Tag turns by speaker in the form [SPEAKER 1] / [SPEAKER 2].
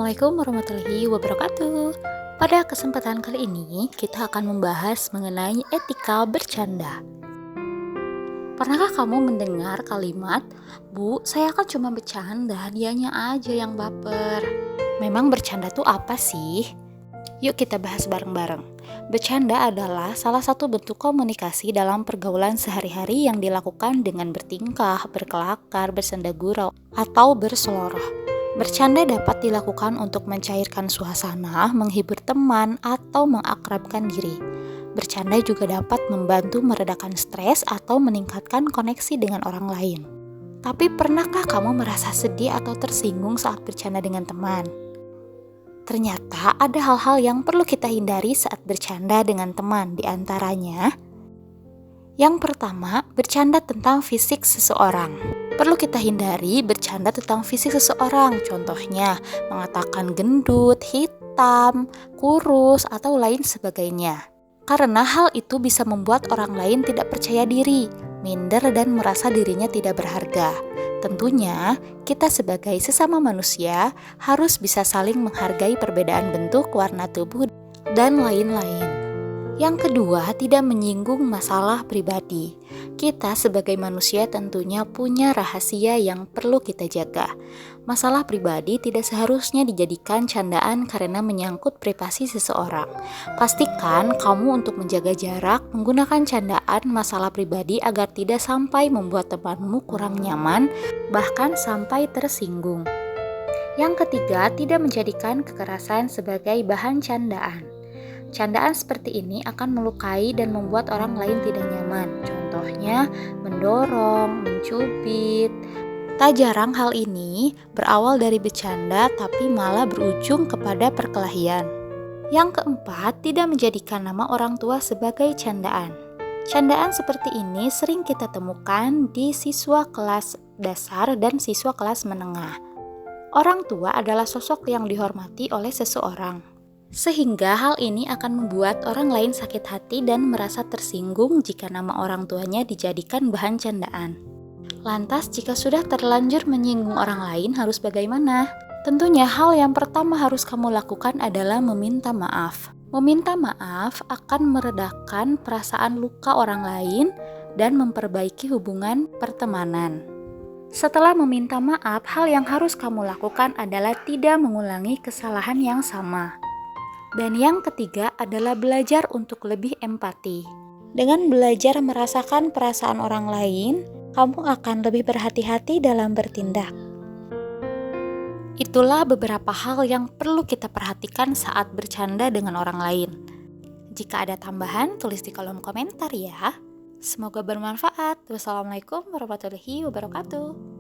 [SPEAKER 1] Assalamualaikum warahmatullahi wabarakatuh. Pada kesempatan kali ini, kita akan membahas mengenai etika bercanda. Pernahkah kamu mendengar kalimat, "Bu, saya kan cuma bercanda, dianya aja yang baper"? Memang bercanda tuh apa sih? Yuk kita bahas bareng-bareng. Bercanda adalah salah satu bentuk komunikasi dalam pergaulan sehari-hari yang dilakukan dengan bertingkah, berkelakar, bersenda gurau, atau berseloroh. Bercanda dapat dilakukan untuk mencairkan suasana, menghibur teman, atau mengakrabkan diri. Bercanda juga dapat membantu meredakan stres atau meningkatkan koneksi dengan orang lain. Tapi pernahkah kamu merasa sedih atau tersinggung saat bercanda dengan teman? Ternyata ada hal-hal yang perlu kita hindari saat bercanda dengan teman, di antaranya yang pertama, bercanda tentang fisik seseorang. Perlu kita hindari bercanda tentang fisik seseorang, contohnya mengatakan gendut, hitam, kurus, atau lain sebagainya. Karena hal itu bisa membuat orang lain tidak percaya diri, minder, dan merasa dirinya tidak berharga. Tentunya, kita sebagai sesama manusia harus bisa saling menghargai perbedaan bentuk, warna tubuh, dan lain-lain. Yang kedua, tidak menyinggung masalah pribadi. Kita sebagai manusia tentunya punya rahasia yang perlu kita jaga. Masalah pribadi tidak seharusnya dijadikan candaan karena menyangkut privasi seseorang. Pastikan kamu untuk menjaga jarak menggunakan candaan masalah pribadi agar tidak sampai membuat temanmu kurang nyaman, bahkan sampai tersinggung. Yang ketiga, tidak menjadikan kekerasan sebagai bahan candaan. Candaan seperti ini akan melukai dan membuat orang lain tidak nyaman. Contohnya, mendorong, mencubit. Tak jarang hal ini berawal dari bercanda tapi malah berujung kepada perkelahian. Yang keempat, tidak menjadikan nama orang tua sebagai candaan. Candaan seperti ini sering kita temukan di siswa kelas dasar dan siswa kelas menengah. Orang tua adalah sosok yang dihormati oleh seseorang. Sehingga hal ini akan membuat orang lain sakit hati dan merasa tersinggung jika nama orang tuanya dijadikan bahan candaan. Lantas, jika sudah terlanjur menyinggung orang lain, harus bagaimana? Tentunya hal yang pertama harus kamu lakukan adalah meminta maaf. Meminta maaf akan meredakan perasaan luka orang lain dan memperbaiki hubungan pertemanan. Setelah meminta maaf, hal yang harus kamu lakukan adalah tidak mengulangi kesalahan yang sama. Dan yang ketiga adalah belajar untuk lebih empati. Dengan belajar merasakan perasaan orang lain, kamu akan lebih berhati-hati dalam bertindak. Itulah beberapa hal yang perlu kita perhatikan saat bercanda dengan orang lain. Jika ada tambahan, tulis di kolom komentar ya. Semoga bermanfaat. Wassalamualaikum warahmatullahi wabarakatuh.